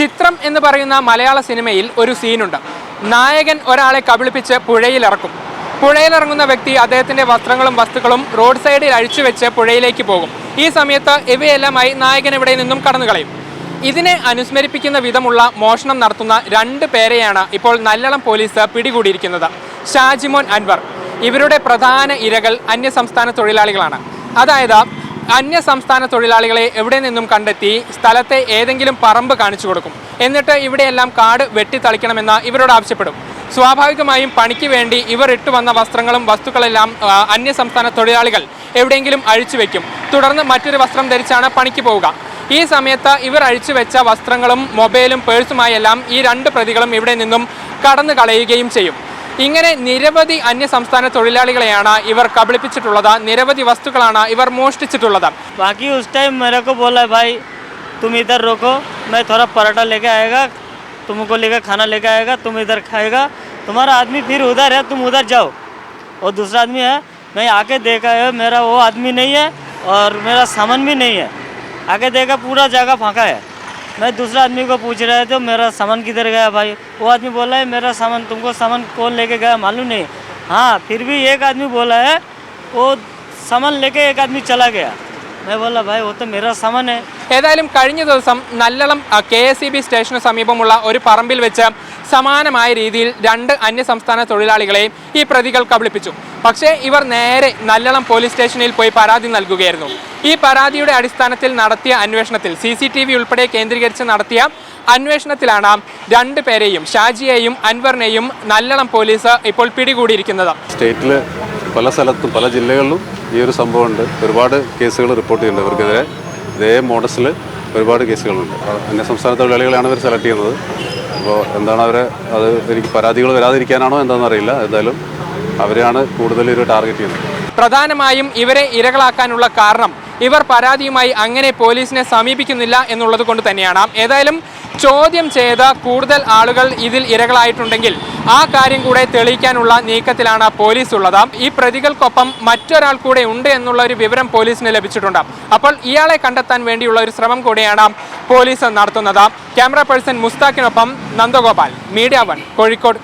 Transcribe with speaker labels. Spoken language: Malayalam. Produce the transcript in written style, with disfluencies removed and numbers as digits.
Speaker 1: ചിത്രം എന്ന് പറയുന്ന മലയാള സിനിമയിൽ ഒരു സീനുണ്ട്. നായകൻ ഒരാളെ കബളിപ്പിച്ച് പുഴയിലിറക്കും. പുഴയിലിറങ്ങുന്ന വ്യക്തി അദ്ദേഹത്തിന്റെ വസ്ത്രങ്ങളും വസ്തുക്കളും റോഡ് സൈഡിൽ അഴിച്ചുവെച്ച് പുഴയിലേക്ക് പോകും. ഈ സമയത്ത് ഇവയെല്ലാമായി നായകൻ ഇവിടെ നിന്നും കടന്നു കളയും. ഇതിനെ അനുസ്മരിപ്പിക്കുന്ന വിധമുള്ള മോഷണം നടത്തുന്ന 2 പേരെയാണ് ഇപ്പോൾ നല്ലളം പോലീസ് പിടികൂടിയിരിക്കുന്നത്. ഷാജിമോൻ, അൻവർ. ഇവരുടെ പ്രധാന ഇരകൾ അന്യസംസ്ഥാന തൊഴിലാളികളാണ്. അതായത് അന്യസംസ്ഥാന തൊഴിലാളികളെ എവിടെ നിന്നും കണ്ടെത്തി സ്ഥലത്തെ ഏതെങ്കിലും പറമ്പ് കാണിച്ചു കൊടുക്കും. എന്നിട്ട് ഇവിടെയെല്ലാം കാട് വെട്ടിത്തളിക്കണമെന്ന് ഇവരോട് ആവശ്യപ്പെടും. സ്വാഭാവികമായും പണിക്ക് വേണ്ടി ഇവർ ഇട്ടുവന്ന വസ്ത്രങ്ങളും വസ്തുക്കളെല്ലാം അന്യസംസ്ഥാന തൊഴിലാളികൾ എവിടെയെങ്കിലും അഴിച്ചു വെക്കും. തുടർന്ന് മറ്റൊരു വസ്ത്രം ധരിച്ചാണ് പണിക്ക് പോവുക. ഈ സമയത്ത് ഇവർ അഴിച്ചു വെച്ച വസ്ത്രങ്ങളും മൊബൈലും പേഴ്സുമായെല്ലാം ഈ 2 പ്രതികളും ഇവിടെ നിന്നും കടന്നു കളയുകയും ചെയ്യും. ഇങ്ങനെ നിരവധി അന്യസംസ്ഥാന തൊഴിലാളികളെയാണ് ഇവർ കബളിപ്പിച്ചിട്ടുള്ളത്. നിരവധി വസ്തുക്കളാണ് ഇവർ മോഷ്ടിച്ചിട്ടുള്ളത്.
Speaker 2: बाकी उस टाइम मेरे को बोला भाई तुम इधर रोको, मैं थोड़ा पराठा लेके आएगा, तुमको लेकर खाना लेके आएगा, तुम इधर खाएगा, तुम्हारा आदमी फिर उधर है, तुम उधर जाओ. और दूसरा आदमी है, मैं आके देखा है मेरा वो आदमी नहीं है और मेरा सामान भी नहीं है. आके देखा पूरा जगह फाँका है. मैं दूसरा आदमी को पूछ रहा है तो मेरा सामान किधर गया भाई. वो आदमी बोला है मेरा सामान, तुमको सामान कौन लेके गया मालूम नहीं. हाँ, फिर भी एक आदमी बोला है वो सामान लेके एक आदमी चला गया. मैं बोला भाई वो तो मेरा सामान है.
Speaker 1: ഏതായാലും കഴിഞ്ഞ ദിവസം നല്ലളം KSEB സ്റ്റേഷന് സമീപമുള്ള ഒരു പറമ്പിൽ വെച്ച് സമാനമായ രീതിയിൽ 2 അന്യസംസ്ഥാന തൊഴിലാളികളെ ഈ പ്രതികൾ കബളിപ്പിച്ചു. പക്ഷേ ഇവർ നേരെ നല്ലളം പോലീസ് സ്റ്റേഷനിൽ പോയി പരാതി നൽകുകയായിരുന്നു. ഈ പരാതിയുടെ അടിസ്ഥാനത്തിൽ നടത്തിയ അന്വേഷണത്തിൽ CCTV ഉൾപ്പെടെ കേന്ദ്രീകരിച്ച് നടത്തിയ അന്വേഷണത്തിലാണ് 2 പേരെയും ഷാജിയെയും അൻവറിനെയും നല്ലളം പോലീസ് ഇപ്പോൾ പിടികൂടിയിരിക്കുന്നത്.
Speaker 3: സ്റ്റേറ്റിൽ പല സ്ഥലത്തും പല ജില്ലകളിലും ഈ ഒരു സംഭവമുണ്ട്. ഒരുപാട് കേസുകൾ റിപ്പോർട്ട് ചെയ്യുന്നുണ്ട്. ഇവർക്കെതിരെ ഇതേ മോഡസിൽ ഒരുപാട് കേസുകളുണ്ട്. അന്യസംസ്ഥാന തൊഴിലാളികളാണ് ഇവർ സെലക്ട് ചെയ്യുന്നത്. അപ്പോൾ എന്താണ് അത് എനിക്ക് പരാതികൾ വരാതിരിക്കാനാണോ എന്താണെന്ന് അറിയില്ല. എന്തായാലും അവരെയാണ് കൂടുതൽ ഇവർ ടാർഗറ്റ് ചെയ്യുന്നത്.
Speaker 1: പ്രധാനമായും ഇവരെ ഇരകളാക്കാനുള്ള കാരണം ഇവർ പരാതിയുമായി അങ്ങനെ പോലീസിനെ സമീപിക്കുന്നില്ല എന്നുള്ളത് കൊണ്ട് തന്നെയാണ്. ഏതായാലും ചോദ്യം ചെയ്ത കൂടുതൽ ആളുകൾ ഇതിൽ ഇരകളായിട്ടുണ്ടെങ്കിൽ ആ കാര്യം കൂടെ തെളിയിക്കാനുള്ള നീക്കത്തിലാണ് പോലീസ് ഉള്ളത്. ഈ പ്രതികൾക്കൊപ്പം മറ്റൊരാൾ കൂടെ ഉണ്ട് എന്നുള്ള ഒരു വിവരം പോലീസിന് ലഭിച്ചിട്ടുണ്ട്. അപ്പോൾ ഇയാളെ കണ്ടെത്താൻ വേണ്ടിയുള്ള ഒരു ശ്രമം കൂടെയാണ് പോലീസ് നടത്തുന്നത്. ക്യാമറ പേഴ്സൺ മുസ്താഖിനൊപ്പം നന്ദഗോപാൽ, മീഡിയ 1, കോഴിക്കോട്.